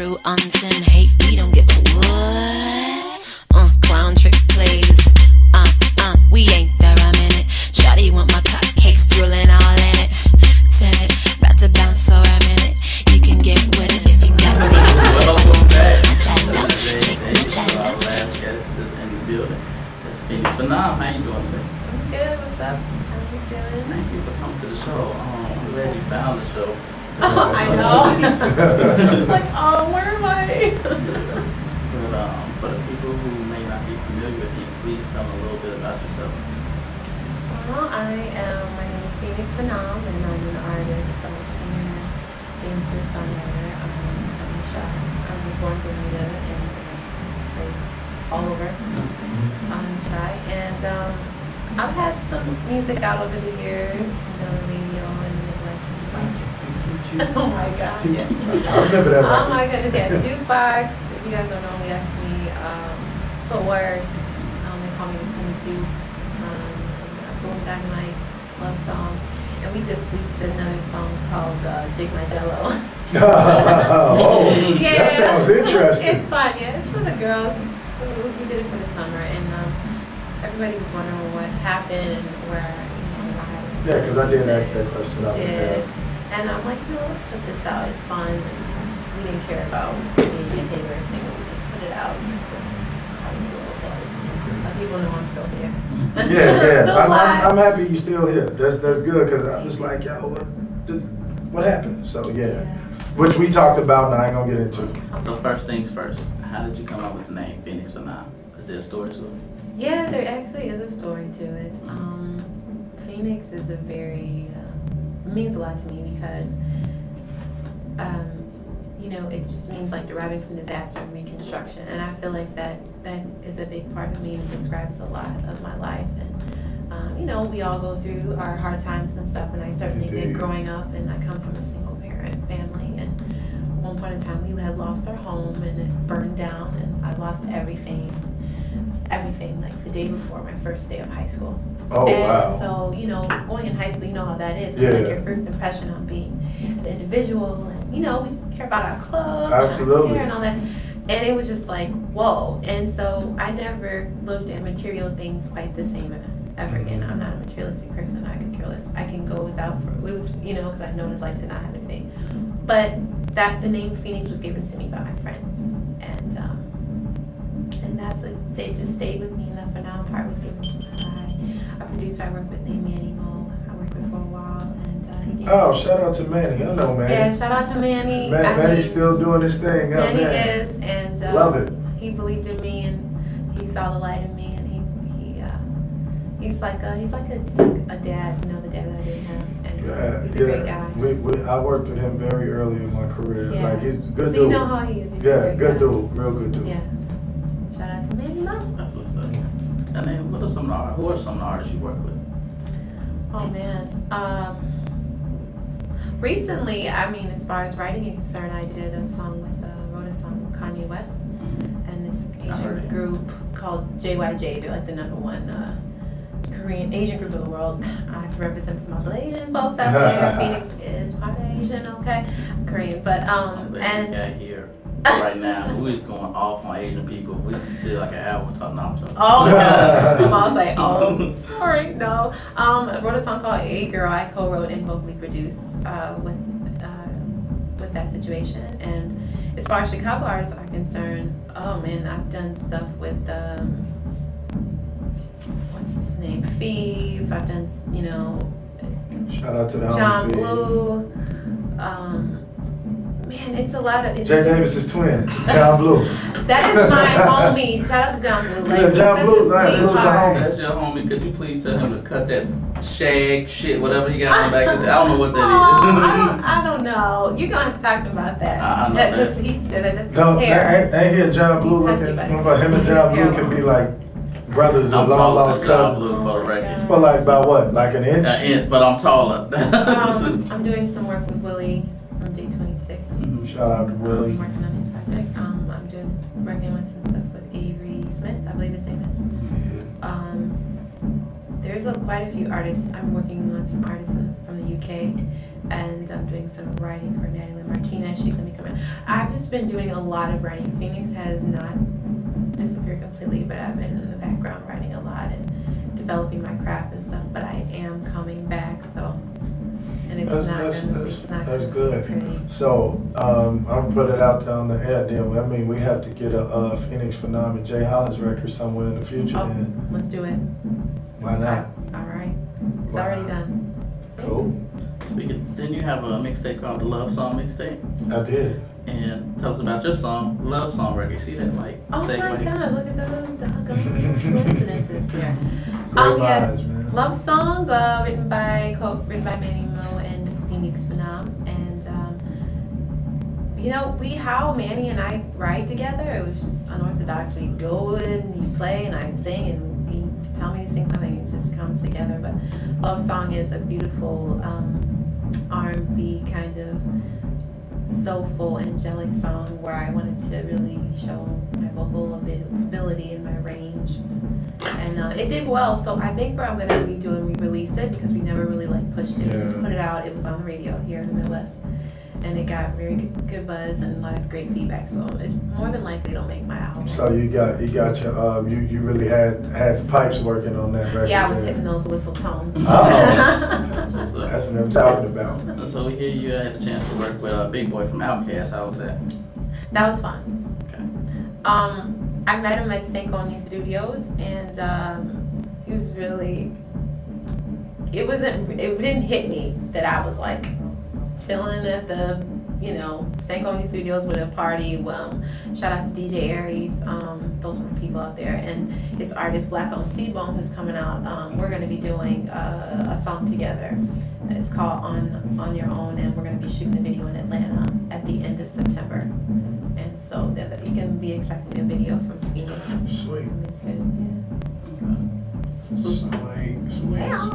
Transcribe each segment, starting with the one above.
crew unsend hate, we don't give a what. Clown trick plays. We ain't there a minute. Shawty want my cupcakes drooling all in it. Send it, about to bounce for a minute. You can get with it if you got me. Welcome back. Our last guest is in the building. It's Phoenix Phenom. How you doing today? I'm good. What's up? How you doing? Thank you for coming to the show. I'm glad you found the show. Oh, I know. It's like, oh, where am I? But for the people who may not be familiar with you, please tell them a little bit about yourself. Well, my name is Phoenix Phenom, and I'm an artist, singer, dancer, songwriter from the shop. I was born in Bermuda and raised all over Shy. And I've had some music out over the years, the radio in the Midwest. Oh my God. Yeah. I remember that. Oh my goodness, yeah. Jukebox. If you guys don't know me, that's me. Footwork. They call me the Penny Juke. Boom Dynamite, love song. And we just leaked another song called Jig My Jello. Oh, yeah. That sounds interesting. It's fun, yeah. It's for the girls. We did it for the summer, and everybody was wondering what happened and where, why. Yeah, because I did ask that question out there. And I'm like, let's put this out. It's fun. And we didn't care about being a hit or a single. We just put it out just to cause a little buzz. Let people know I'm still here. Yeah. Still I'm happy you're still here. That's good, because I'm just like, yo, what happened? So yeah, which we talked about, and I ain't gonna get into. So first things first, how did you come up with the name Phoenix Phenom? Is there a story to it? Yeah, there actually is a story to it. Phoenix is a very means a lot to me because it just means like deriving from disaster and reconstruction, and I feel like that is a big part of me and describes a lot of my life. And we all go through our hard times and stuff, and I certainly did growing up, and I come from a single parent family, and at one point in time we had lost our home and it burned down, and I lost everything like the day before my first day of high school. Oh, and wow. So, going in high school, you know how that is. It's yeah. like your first impression on being an individual, and we care about our clothes, absolutely, and our hair and all that. And it was just like, whoa. And so I never looked at material things quite the same ever again. I'm not a materialistic person. I could care less. I can go without, because I know what it's like to not have anything. But the name Phoenix was given to me by my friends, and that's what it just stayed with me. And the Phenom part was given to me by a producer I worked with named Manny Mo. I worked with for a while, and shout out to Manny. I know Manny. Yeah, shout out to Manny. Manny's still doing his thing. Manny is, and love it. He believed in me, and he saw the light in me, and he's like a dad, the dad that I didn't have, and he's a great guy. I worked with him very early in my career. Yeah. Like, he's a good dude. So you know how he is. He's good dude, real good dude. Yeah. Shout out to Manny Mo. That's what's up. And then, who are some of the artists you work with? Oh man. Recently, as far as writing is concerned, I did a song wrote a song with Kanye West and this Asian group called JYJ. They're like the #1 Korean Asian group in the world. I have to represent for my Malaysian folks out there. Phoenix is part Asian, okay? I'm Korean, but and here right now, who is going off on Asian people? We did like an album talking about. Oh my God! I was like, oh, sorry, no. I wrote a song called "A Girl." I co-wrote and vocally produced with that situation. And as far as Chicago artists are concerned, oh man, I've done stuff with what's his name, Phoebe. I've done shout out to the John Blue. Man, it's a lot of. Jay Davis's twin, John Blue. That is my homie. Shout out to John Blue. Like, John Blue's the homie. That's your homie. Could you please tell him to cut that shag shit, whatever he got on back? I don't know what that is. I don't know. You're gonna have to talk to him about that. I know that. Because he's that's his hair. Ain't here John Blue looking. Him and John Blue can be like brothers and long lost cousins. For the record. For like about what? Like an inch? But I'm taller. I'm doing some work with Willie from Day26. Shout out to Willie. I'm working on his project. I'm working with some stuff with Avery Smith, I believe his name is. There's quite a few artists. I'm working on some artists from the UK, and I'm doing some writing for Natalie Martinez. She's gonna be coming. I've just been doing a lot of writing. Phoenix has not disappeared completely, but I've been in the background writing a lot and developing my craft and stuff. But I am coming back, so. And it's That's good. Pretty. So I'm gonna put it out there on the air. Then I mean we have to get a Phoenix Phenom and Jay Hollis record somewhere in the future. Oh, then. let's do it. Why not? All right, it's Why already not? done. Cool. Didn't you have a mixtape called the Love Song Mixtape? I did. And tell us about your song, Love Song record. See that like Oh my segue? God! Look at those doggone coincidences there. Great Yeah, minds, man. Love Song, written by Manny Mo and Phoenix Phenom, and you know, how Manny and I write together, it was just unorthodox. We go and he play and I'd sing and he'd tell me to sing something, it just comes together. But Love Song is a beautiful R&B kind of soulful, angelic song where I wanted to really show my vocal ability and my range. And it did well, so I think I'm going to redo and re-release it because we never really like pushed it. We just put it out. It was on the radio here in the Midwest. And it got very good buzz and a lot of great feedback. So it's more than likely it'll make my album. So you got your you really had the pipes working on that record. Yeah, I was hitting those whistle tones. Oh, that's what I'm talking about. And so we hear you had a chance to work with Big Boy from Outkast. How was that? That was fun. Okay. I met him at Stankonia Studios, and he was really. It didn't hit me that I was like chilling at the, Stankonia Studios with a party. Shout out to DJ Aries. Those were people out there, and his artist Black on Seabone, who's coming out. We're going to be doing a song together. It's called On Your Own, and we're going to be shooting the video in Atlanta at the end of September. And so you can be expecting a video from Phoenix. Sweet. Soon. Sweet. Yeah.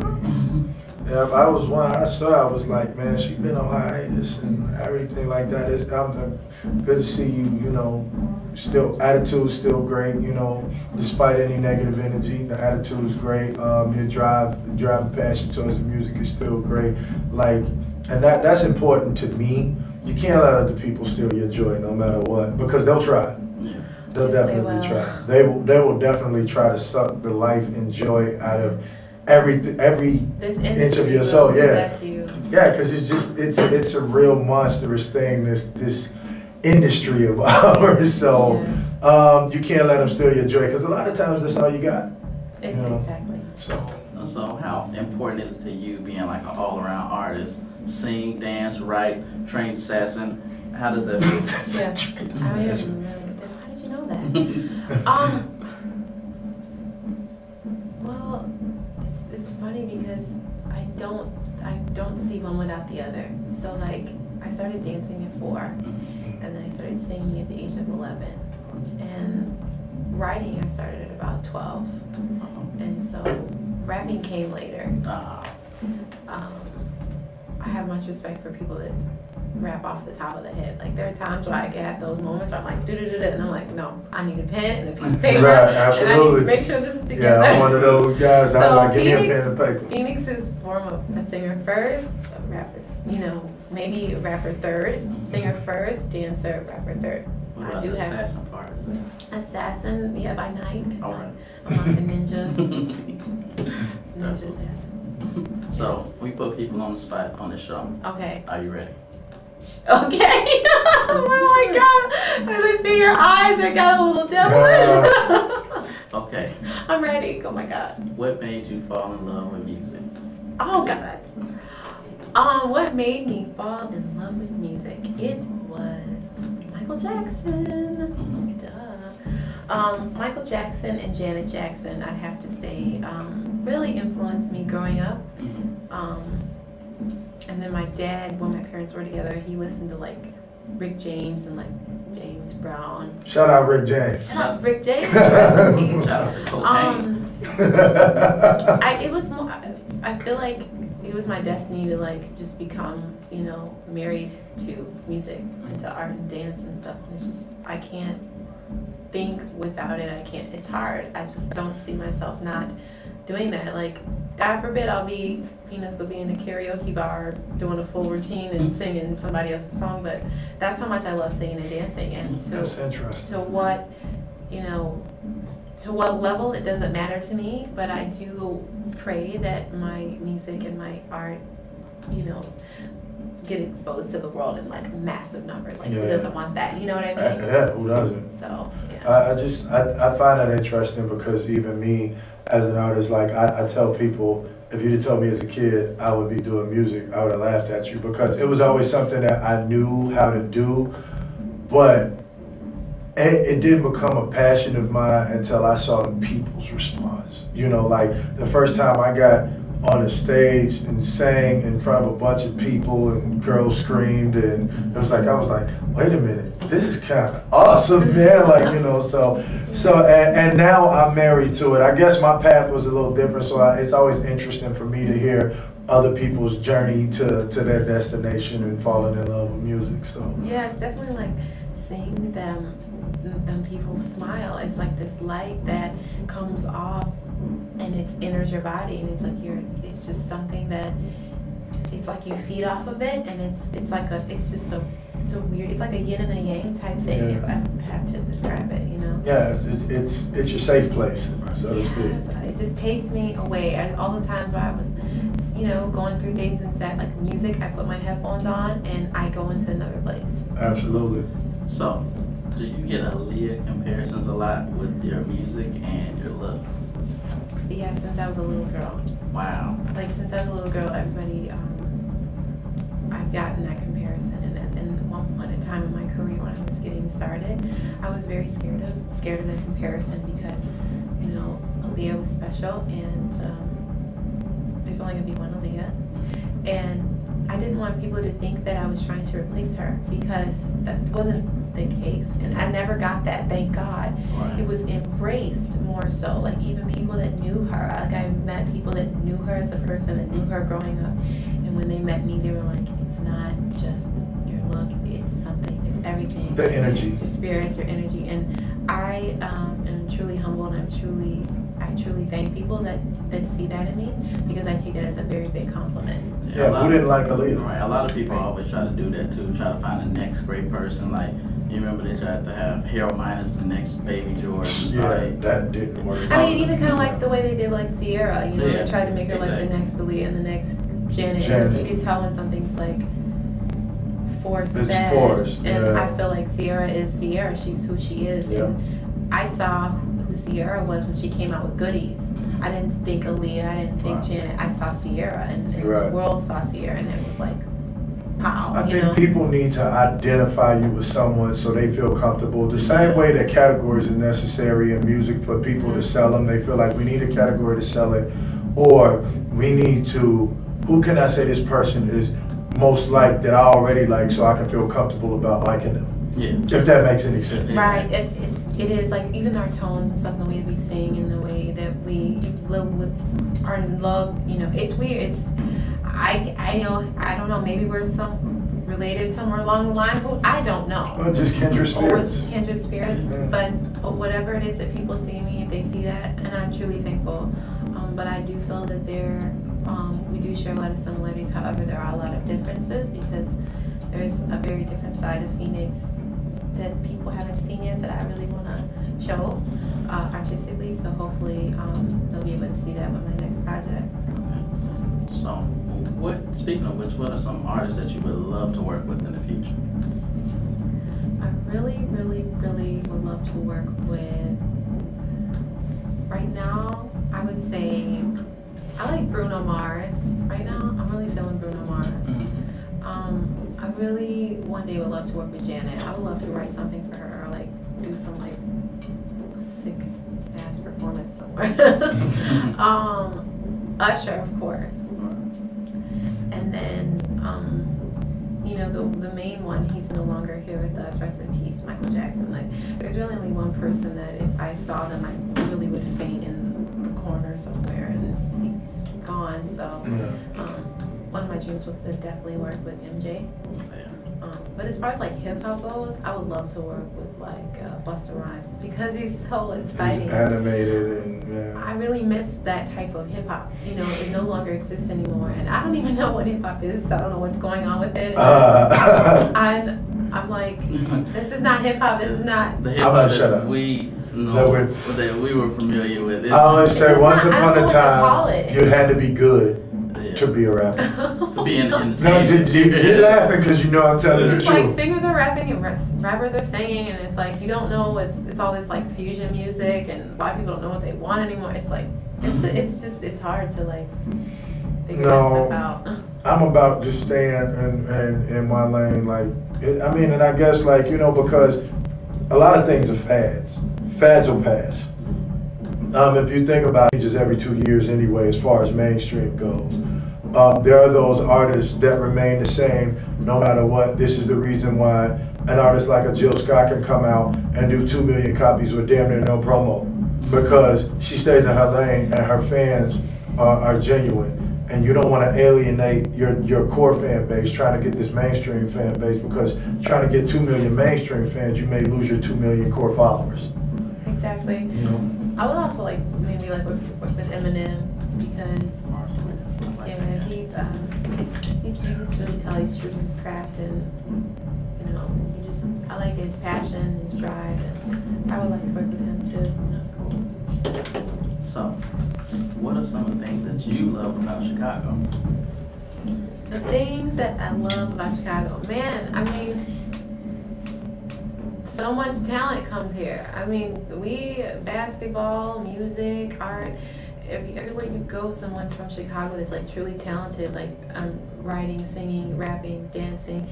Yeah, if I was one, I saw. I was like, man, she been on hiatus and everything like that. I'm good to see you. Still attitude still great. Despite any negative energy, the attitude is great. Your drive, passion towards the music is still great. And that's important to me. You can't let other people steal your joy, no matter what, because they'll try. They'll definitely try. They will definitely try to suck the life and joy out of every inch of your soul. Yeah, because it's a real monstrous thing. This industry of ours. So you can't let them steal your joy, because a lot of times that's all you got. Exactly. So how important is it to you being like an all-around artist? Sing, dance, write, trained assassin. How does that feel? Yes. How did you know that? Well, it's funny because I don't see one without the other. So I started dancing at 4, and then I started singing at the age of 11, and writing I started at about 12, and so rapping came later. I have much respect for people that rap off the top of the head. There are times where I can have those moments where I'm like, and I'm like, no, I need a pen and a piece of paper. Right, absolutely. And I need to make sure this is together. Yeah, I'm one of those guys. So I'm like, give me a pen and paper. Phoenix is form of a singer first, a rapper, maybe a rapper third, singer first, dancer, rapper third. What about I do the have assassin part? assassin, by night. All right. I'm like a ninja. Ninja assassin. So we put people on the spot on this show. Okay. Are you ready? Okay. Oh my God. As I see your eyes, I got a little devilish. Okay. I'm ready. Oh my God. What made you fall in love with music? Oh God. What made me fall in love with music? It was Michael Jackson. Duh. Michael Jackson and Janet Jackson, I'd have to say, really influenced me growing up. And then my dad, when my parents were together, he listened to Rick James and James Brown. Shout out Rick James. Shout out Rick James. Shout out to Cocaine. It was more. I feel like it was my destiny to just become, married to music and to art and dance and stuff. And it's just I can't think without it. I can't. It's hard. I just don't see myself not doing that. Like, God forbid I'll be, Phoenix will be in a karaoke bar doing a full routine and singing somebody else's song, but that's how much I love singing and dancing. And That's interesting. to what, to what level, it doesn't matter to me, but I do pray that my music and my art, get exposed to the world in like massive numbers. Like, who doesn't want that? You know what I mean? Yeah, who doesn't? So, yeah. I find that interesting because even me as an artist, like I tell people, if you'd have told me as a kid I would be doing music, I would have laughed at you because it was always something that I knew how to do, but it didn't become a passion of mine until I saw the people's response. Like the first time I got on the stage and sang in front of a bunch of people and girls screamed, and it was like, I was like, wait a minute, this is kind of awesome, man. Like, and now I'm married to it. I guess my path was a little different, so it's always interesting for me to hear other people's journey to their destination and falling in love with music. So yeah, it's definitely like seeing them people smile. It's like this light that comes off and it enters your body, and it's like it's just something that it's like you feed off of it, and it's a weird, it's like a yin and a yang type thing, if I have to describe it, Yeah, it's your safe place, so to speak. It just takes me away. All the times where I was, going through things and stuff, like music, I put my headphones on and I go into another place. Absolutely. So, do you get Aaliyah comparisons a lot with your music and your look? Yeah, since I was a little girl. Wow. Like, since I was a little girl, everybody, I've gotten that comparison. And at one point in time in my career when I was getting started, I was very scared of the comparison because, Aaliyah was special, and there's only going to be one Aaliyah. And I didn't want people to think that I was trying to replace her, because that wasn't the case, and I never got that, thank God. Right. It was embraced more so, like even people that knew her, like I met people that knew her as a person, that knew her growing up, and when they met me, they were like, it's not just your look, it's something, it's everything. The energy. It's your spirit, it's your energy, and I am truly humble, and I truly thank people that see that in me, because I take that as a very big compliment. Yeah, who didn't like Aaliyah? Right, a lot of people always try to do that too, try to find the next great person. Like, you remember they tried to have Harold Minus the next Baby George. Yeah, like, that didn't work. I mean, even kind of like the way they did like Sierra, Yeah, they tried to make her like the next Aaliyah and the next Janet. You can tell when something's like forced. It's forced, and yeah. I feel like Sierra is Sierra. She's who she is. Yeah. And I saw who Sierra was when she came out with Goodies. I didn't think Aaliyah, I didn't think Janet. I saw Sierra, and the world saw Sierra, and it was like, pow. I think people need to identify you with someone so they feel comfortable. The same way that categories are necessary in music for people to sell them. They feel like we need a category to sell it, or we need to, who can I say this person is most liked that I already like, so I can feel comfortable about liking them. Yeah. If that makes any sense. Right. It is like even our tones and stuff, the way we sing and the way that we live with our love, it's weird. I don't know, maybe we're related somewhere along the line, I don't know. Well, just kindred spirits. Or just kindred spirits, but whatever it is that people see me, if they see that, and I'm truly thankful. But I do feel that we do share a lot of similarities, however there are a lot of differences, because there's a very different side of Phoenix that people haven't seen yet that I really want to show artistically, so hopefully they'll be able to see that with my next project. So, speaking of which, what are some artists that you would love to work with in the future? I really, really, really would love to work with, right now, I would say, I like Bruno Mars. Right now, I'm really feeling Bruno Mars. I really one day would love to work with Janet. I would love to write something for her, or like do some like sick ass performance somewhere. Usher, of course. And then the main one, he's no longer here with us, rest in peace, Michael Jackson. Like, there's really only one person that if I saw them, I really would faint in the corner somewhere, and he's gone. So one of my dreams was to definitely work with MJ. But as far as like hip hop goes, I would love to work with like Busta Rhymes because he's so exciting. He's animated and yeah. I really miss that type of hip hop. You know, it no longer exists anymore, and I don't even know what hip hop is. So I don't know what's going on with it. I'm like, this is not hip hop. This is not. The hip hop that we know, that we were familiar with. I always say, once upon a time, you had to be good to be a rapper. To be in no, you're laughing because you know I'm telling the it's truth. Like singers are rapping and rappers are singing, and it's like you don't know. It's all this like fusion music, and why people don't know what they want anymore. It's like it's hard to like figure that stuff out. I'm about just staying in my lane, like. I mean, and I guess like, you know, because a lot of things are fads. Fads will pass. If you think about it, just every 2 years anyway, as far as mainstream goes. There are those artists that remain the same no matter what. This is the reason why an artist like a Jill Scott can come out and do 2 million copies with damn near no promo. Because she stays in her lane and her fans are genuine. And you don't want to alienate your core fan base trying to get this mainstream fan base, because trying to get 2 million mainstream fans, you may lose your 2 million core followers. Exactly. You know? I would also like maybe like work with Eminem because you just really tell he's true to his craft, and you know I like his passion, his drive, and I would like to work with him too. That's cool. So, what are some of the things that you love about Chicago? The things that I love about Chicago, man, I mean, so much talent comes here. I mean, basketball, music, art, everywhere you go, someone's from Chicago that's like truly talented, like writing, singing, rapping, dancing,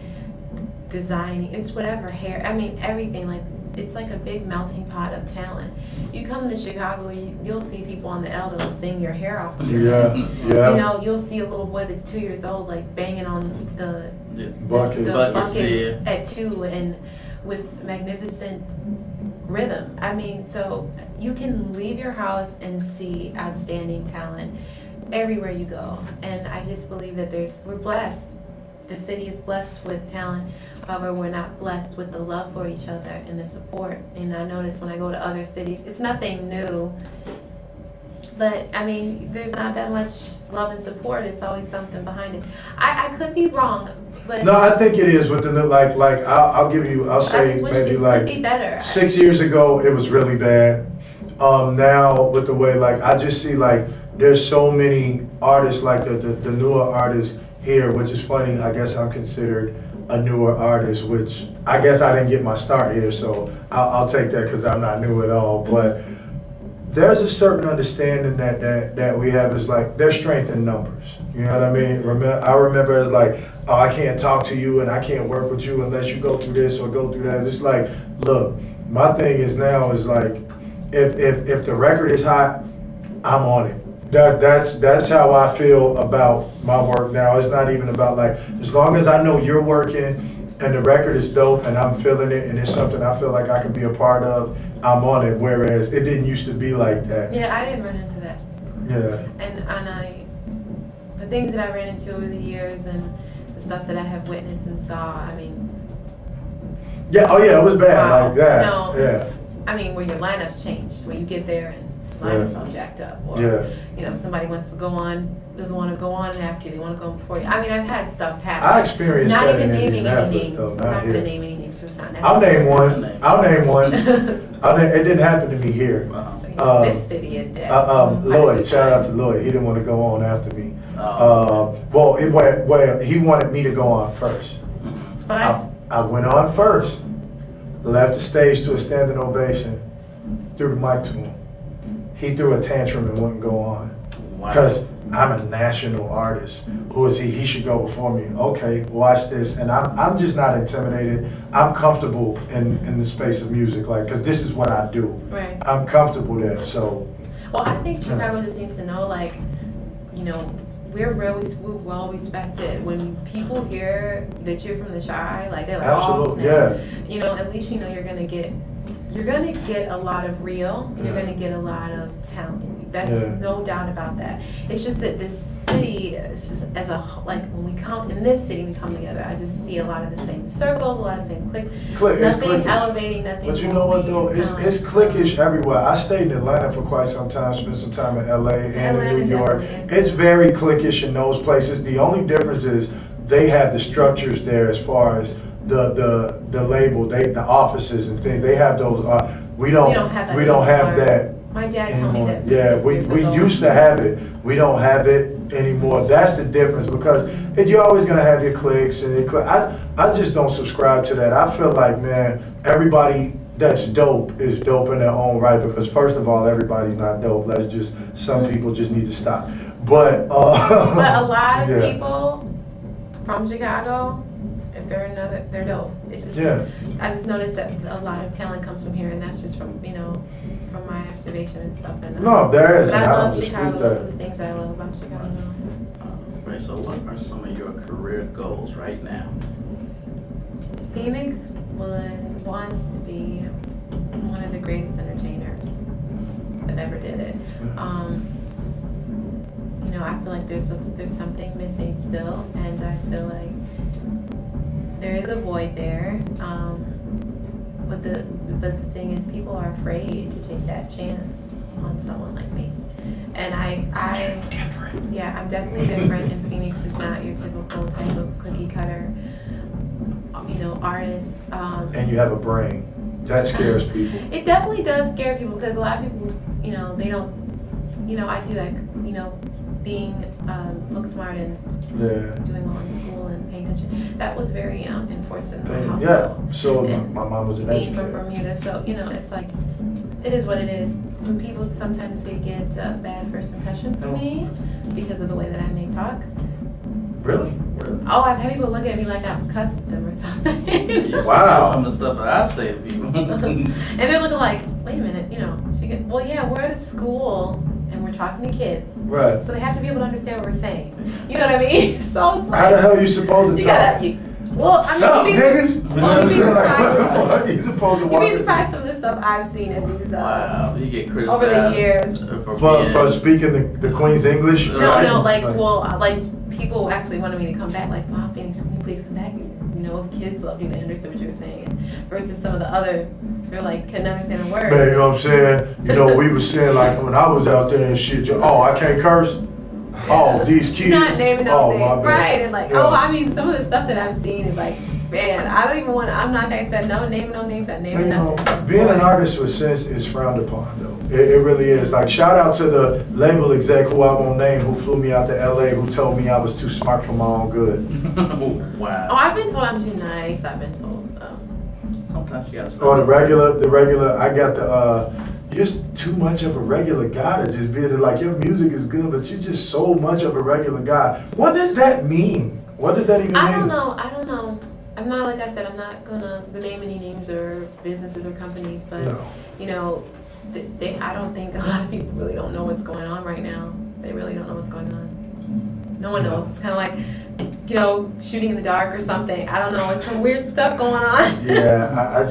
designing, it's whatever, hair, I mean, everything, like, it's like a big melting pot of talent. You come to Chicago, you'll see people on the L that'll sing your hair off of your head. Yeah. You know, you'll see a little boy that's 2 years old, like banging on the buckets at 2 and with magnificent rhythm. I mean, so you can leave your house and see outstanding talent everywhere you go. And I just believe that we're blessed. The city is blessed with talent. However, we're not blessed with the love for each other and the support. And I notice when I go to other cities, it's nothing new. But, I mean, there's not that much love and support. It's always something behind it. I could be wrong, but... No, I think it is within the, I'll say maybe like be better. 6 years ago, it was really bad. Now, with the way, like, I just see, like, there's so many artists, like the newer artists here, which is funny. I guess I'm considered a newer artist, which I guess I didn't get my start here, so I'll take that because I'm not new at all. But there's a certain understanding that we have is like there's strength in numbers. You know what I mean? I remember it's like, oh, I can't talk to you and I can't work with you unless you go through this or go through that. It's like, look, my thing is now is like, if the record is hot, I'm on it. That's how I feel about my work now. It's not even about like, as long as I know you're working and the record is dope and I'm feeling it and it's something I feel like I can be a part of, I'm on it. Whereas it didn't used to be like that. Yeah, I didn't run into that. Yeah. And the things that I ran into over the years and the stuff that I have witnessed and saw, I mean. Yeah, oh yeah, it was bad like that. No, yeah. I mean, where your lineups changed, where you get there and lineups all jacked up, or you know, somebody wants to go on, doesn't want to go on after you, they want to go on before you. I mean, I've had stuff happen. I experienced not that even in naming any Indianapolis, names. though, I'm not not here. going to name any names. It's not necessary. I'll name one. It didn't happen to me here. This city it did. Lloyd, shout out to Lloyd. He didn't want to go on after me. Well, he wanted me to go on first. But I went on first, left the stage to a standing ovation, threw the mic to him. He threw a tantrum and wouldn't go on. Because I'm a national artist. Who is he? He should go before me. Okay, watch this. And I'm just not intimidated. I'm comfortable in the space of music, like, because this is what I do. Right. I'm comfortable there, so. Well, I think Chicago just needs to know, like, you know, we're well respected. When people hear that you're from the Chi, like, they're like, absolutely, oh, snap. Yeah. You know, at least you know you're going to get you're gonna get a lot of real, and you're gonna get a lot of talent. That's no doubt about that. It's just that this city, it's just as a like when we come in this city, we come together. I just see a lot of the same circles, a lot of the same cliques. Nothing elevating, nothing. But you know what though? It's cliquish everywhere. I stayed in Atlanta for quite some time, spent some time in LA and in New York. It's very cliquish in those places. The only difference is they have the structures there as far as the label, the offices and things. They have those. We don't have that. My dad told me that. Yeah, we used to have it. We don't have it anymore. That's the difference, because you're always gonna have your cliques and I just don't subscribe to that. I feel like, man, everybody that's dope is dope in their own right, because first of all, everybody's not dope. Some people just need to stop. But a lot of people from Chicago, if they're dope. It's just I just noticed that a lot of talent comes from here, and that's just from from my observation and stuff. And no, there is. But I love Chicago. Those are the things that I love about Chicago. Right. So, what are some of your career goals right now? Phoenix wants to be one of the greatest entertainers that ever did it. I feel like there's something missing still, and I feel like there is a void there. But the thing is, people are afraid to take that chance on someone like me. And I'm definitely different. And Phoenix is not your typical type of cookie cutter, artist. And you have a brain. That scares people. It definitely does scare people, because a lot of people, they don't. I do like, being book smart and doing well in school and paying attention. That was very enforced in my household. Yeah, so my mom was an being educator. from Bermuda, so it's like, it is what it is. When people sometimes they get a bad first impression from me because of the way that I may talk. Really? Oh, I've had people look at me like I've cussed at them or something. Wow. Some of the stuff that I say to people. And they're looking like, wait a minute, well, yeah, we're at a school and we're talking to kids. Right. So they have to be able to understand what we're saying. You know what I mean? So it's like, how the hell are you supposed to talk? Niggas? You'd be surprised some of the stuff I've seen at these wow, you get criticized over the years for speaking the Queen's English. No, like people actually wanted me to come back. Like, wow, Phoenix, can you please come back? If kids loved you, they understood what you were saying. Versus some of the other, they're like couldn't understand a word. Man, you know what I'm saying? We were saying like when I was out there and shit. I can't curse. Oh, these kids. Not naming no names, right? And like, some of the stuff that I've seen is like, man, I don't even want to. I'm not gonna say no naming no names. I name nothing. Being an artist with sense is frowned upon, though. It really is. Like, shout out to the label exec who I won't name, who flew me out to LA, who told me I was too smart for my own good. Wow. Oh, I've been told I'm too nice. I've been told. Sometimes you gotta stop. Oh, the regular. I got you're just too much of a regular guy to just be like, your music is good, but you're just so much of a regular guy. What does that mean? What does that even mean? I don't know. I'm not, like I said, I'm not gonna name any names or businesses or companies, but I don't think a lot of people really don't know what's going on right now. They really don't know what's going on. No one knows. It's kind of like, shooting in the dark or something. I don't know. It's some weird stuff going on. Yeah, I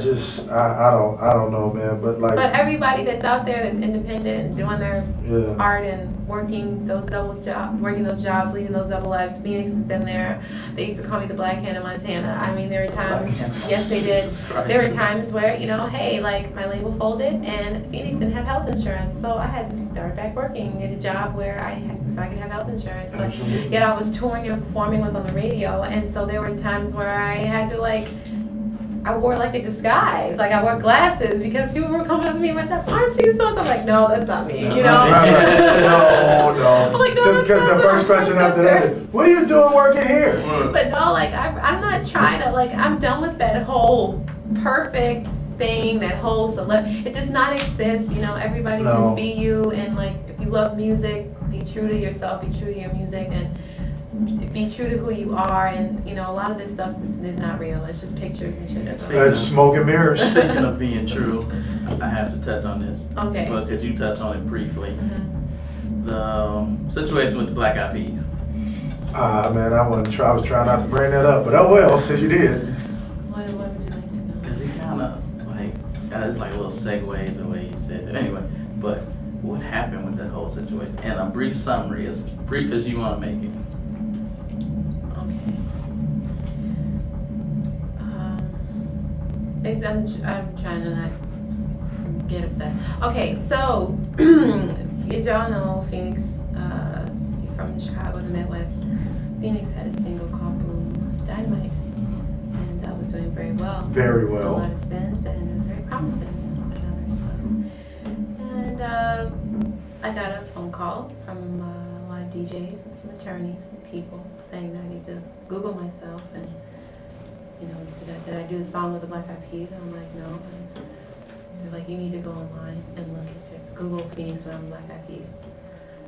don't know, man. But like. But everybody that's out there that's independent, doing their art and working those jobs, leading those double lives. Phoenix has been there. They used to call me the Black Hand of Montana. I mean, there were times. Yes, they did. There were times where hey, like my label folded and Phoenix didn't have health insurance, so I had to start back working at a job where so I could have health insurance. But yet I was touring and performing, was on the radio, and so there were times where I had to I wore like a disguise, like I wore glasses because people were coming up to me in my job, aren't you so? I'm like, no, that's not me, No. I'm like, no, because the first question after that is, what are you doing working here? But no, I'm not trying to, I'm done with that whole perfect thing, that whole it does not exist, everybody just be you, and if you love music, be true to yourself, be true to your music, and be true to who you are, and a lot of this stuff is not real. It's just pictures and shit. It's smoke and mirrors. Speaking of being true, I have to touch on this. Okay. But could you touch on it briefly? Mm-hmm. The situation with the Black Eyed Peas. Man, I was trying not to bring that up, but oh well, since you did. What would you like to know? Because you kind of It's like a little segue the way he said it. Anyway, but what happened with that whole situation? And a brief summary, as brief as you want to make it. Okay. I'm trying to not get upset. Okay, so as y'all know, Phoenix, you're from Chicago, the Midwest. Phoenix had a single called Bloom Dynamite, and that was doing very well. Very well. A lot of spins, and it was very promising. Another song. And I got a phone call from a lot of DJs and some attorneys and people saying that I need to Google myself and, you know, did I do the song with the Black Eyed Peas? And I'm like, no. And they're like, you need to go online and look at it. Google Phoenix Phenom Black Eyed Peas.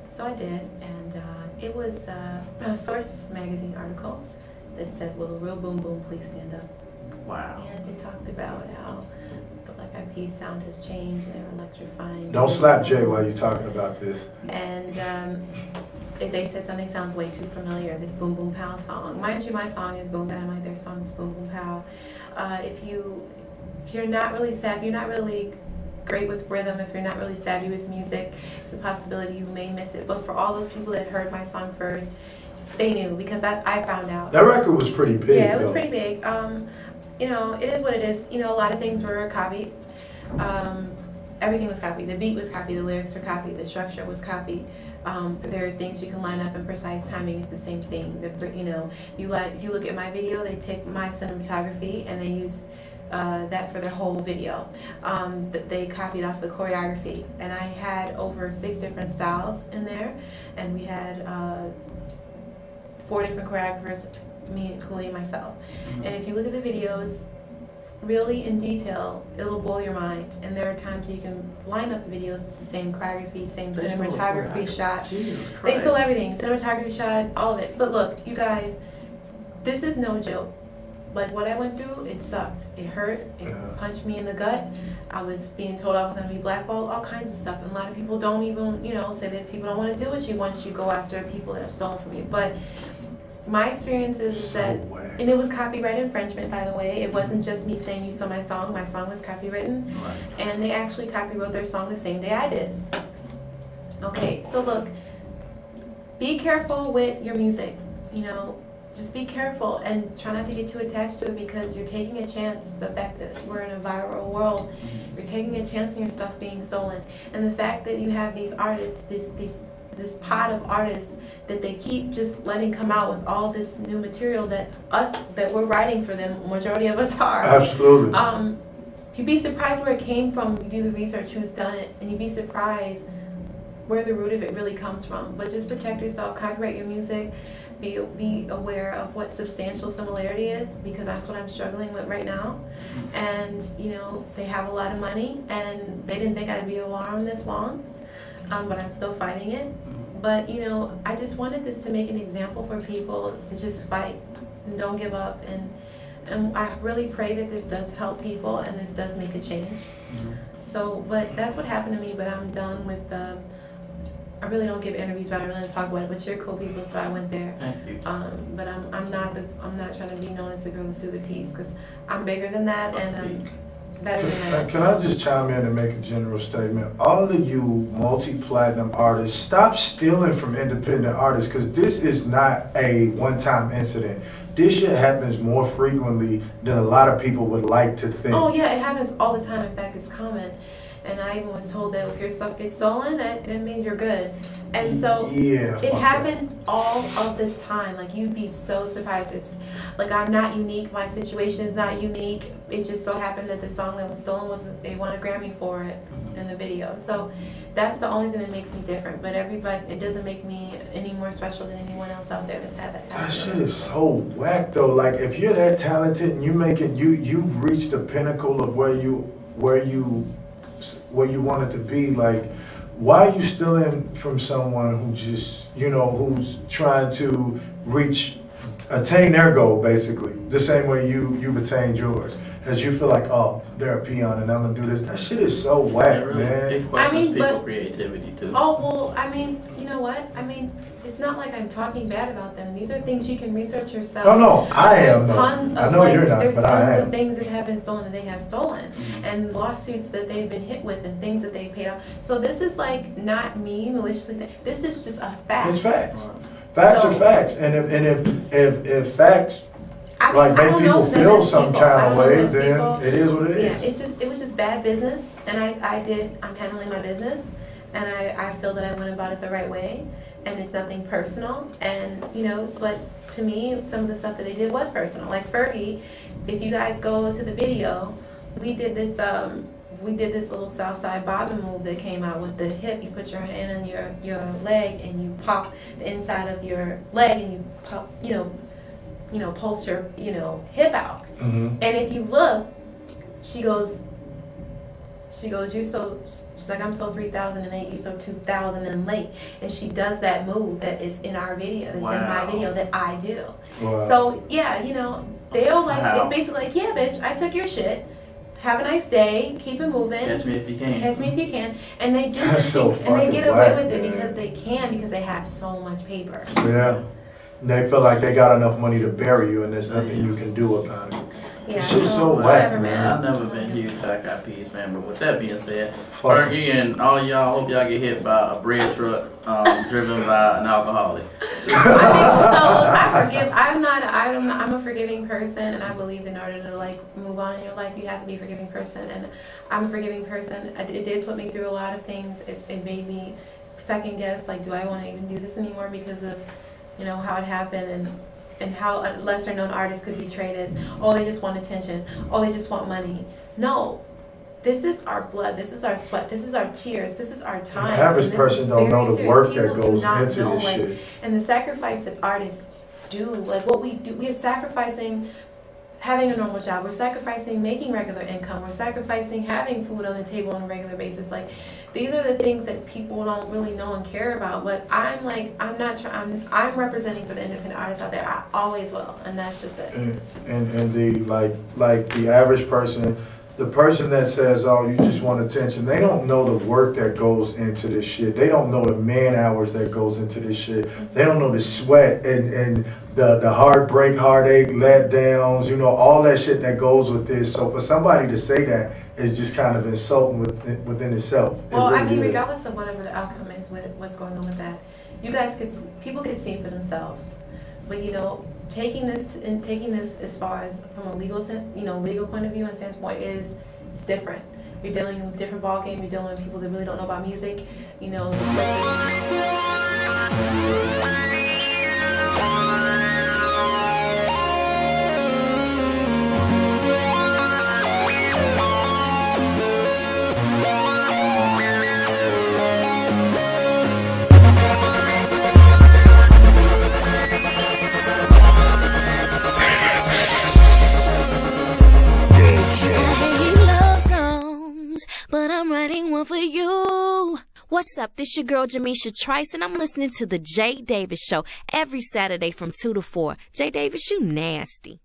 So I did, and it was a Source magazine article that said, will a real boom boom please stand up? Wow. And it talked about how the Black Eyed Peas sound has changed, and they were electrifying. Don't slap Jay while you're talking about this. And they said something sounds way too familiar, this Boom Boom Pow song. Mind you, my song is Boom Dynamite, their song is Boom Boom Pow. If you're not really savvy, you're not really great with rhythm, if you're not really savvy with music, it's a possibility you may miss it. But for all those people that heard my song first, they knew, because I found out. That record was pretty big. Yeah, it was though. pretty big. You know, it is what it is. You know, a lot of things were copied. Everything was copied. The beat was copied, the lyrics were copied, the structure was copied. There are things you can line up, and precise timing is the same thing. You know, you look at my video, they take my cinematography and they use that for their whole video. They copied off the choreography, and I had over 6 different styles in there, and we had 4 different choreographers, me including myself. And if you look at the videos really in detail, it'll blow your mind. And there are times you can line up the videos, it's the same choreography, same cinematography shot. Jesus Christ. They stole everything, cinematography shot, all of it. But look, you guys, this is no joke. Like, what I went through, it sucked. It hurt. It punched me in the gut. I was being told I was going to be blackballed, all kinds of stuff. And a lot of people don't even, you know, say that people don't want to do with you once you go after people that have stolen from you. But my experience is that, and it was copyright infringement, by the way. It wasn't just me saying you stole my song. My song was copywritten. Right. And they actually copywrote their song the same day I did. Okay, so look, be careful with your music, you know. Just be careful and try not to get too attached to it, because you're taking a chance. The fact that we're in a viral world, you're taking a chance on your stuff being stolen. And the fact that you have these artists, this pot of artists that they keep just letting come out with all this new material that we're writing for them, majority of us are. Absolutely. You'd be surprised where it came from. You do the research, who's done it, and you'd be surprised where the root of it really comes from. But just protect yourself, copyright your music. Be aware of what substantial similarity is, because that's what I'm struggling with right now. And, you know, they have a lot of money, and they didn't think I'd be around this long, but I'm still fighting it. But, you know, I just wanted this to make an example for people to just fight and don't give up. And I really pray that this does help people and this does make a change. So, but that's what happened to me, but I'm done with I really don't give interviews, but I really don't talk about it. But you're cool people, so I went there. Thank you. But I'm not trying to be known as the girl that sued the peace, because I'm bigger than that and I'm better than that. Can I just chime in and make a general statement? All of you multi-platinum artists, stop stealing from independent artists, because this is not a one-time incident. This shit happens more frequently than a lot of people would like to think. Oh yeah, it happens all the time. In fact, it's common. And I even was told that if your stuff gets stolen, that means you're good. And so it happens all of the time. Like, you'd be so surprised. It's like, I'm not unique. My situation is not unique. It just so happened that the song that was stolen they won a Grammy for it in the video. So that's the only thing that makes me different. But it doesn't make me any more special than anyone else out there that's had that happen. That shit is so whack though. Like, if you're that talented and you've reached the pinnacle of where you want it to be, like, why are you stealing from someone who just, you know, who's trying to attain their goal, basically, the same way you've attained yours? Because you feel like, oh, they're a peon and I'm gonna do this. That shit is so whack, It really, man. it questions people's but- creativity too. Oh, well, I mean, you know what? I mean, it's not like I'm talking bad about them. These are things you can research yourself. No, I am. There's No. tons of I know you're not, there's but I tons am. of things that have been stolen that they have stolen, Mm-hmm. and lawsuits that they've been hit with, and things that they've paid off. So this is like not me maliciously saying. This is just a fact. It's facts. Facts So- are facts. And if facts I mean, like I make don't people know feel those some people. I kind don't of know way, those then people. it is what it Yeah, is. it was just bad business, and I'm handling my business, and I feel that I went about it the right way, and it's nothing personal, and you know, but to me, some of the stuff that they did was personal. Like Fergie, if you guys go to the video, we did this little Southside bobbin move that came out with the hip. You put your hand on your leg and you pop the inside of your leg and you pop, pulse your, hip out. Mm-hmm. And if you look, she goes, she's like, I'm so 3008, you're so 2000 and late. And she does that move that is in our video, it's in my video that I do. Wow. So, yeah, they'll like, Wow. it's basically like, yeah, bitch, I took your shit. Have a nice day, keep it moving. Catch me if you can. Catch me if you can. And they do That's this so thing, and they fucking get away whack, with it man. because they have so much paper. Yeah. They feel like they got enough money to bury you and there's nothing you can do about it. Yeah, It's just so whatever, whack, Man, I've never been a huge Black Eyed Peas fan, but with that being said, Fuck. Fergie and all y'all, hope y'all get hit by a bread truck driven by an alcoholic. I'm a forgiving person, and I believe in order to like move on in your life, you have to be a forgiving person. And I'm a forgiving person. It did put me through a lot of things. It made me second guess, like, do I want to even do this anymore because of, how it happened and how a lesser known artist could be treated as, oh, they just want attention, oh, they just want money. No. This is our blood, this is our sweat, this is our tears, this is our time. The average and this person is don't know very the serious. work People that do goes not into know, this like, shit. and the sacrifice that artists do, like what we do, we are sacrificing having a normal job, we're sacrificing making regular income, we're sacrificing having food on the table on a regular basis. Like, these are the things that people don't really know and care about. But I'm I'm representing for the independent artists out there. I always will, and that's just it. And the like the average person, the person that says, oh, you just want attention, they don't know the work that goes into this shit. They don't know the man hours that goes into this shit. They don't know the sweat and the heartbreak, heartache, letdowns, all that shit that goes with this. So for somebody to say that is just kind of insulting within itself. Well, really I mean, is. regardless of whatever the outcome is with what's going on with that, people could see for themselves. But taking this as far as from a legal point of view and standpoint it's different. You're dealing with a different ball game. You're dealing with people that really don't know about music. But I'm writing one for you. What's up? This your girl Jamisha Trice, and I'm listening to the Jay Davis Show every Saturday from 2 to 4. Jay Davis, you nasty.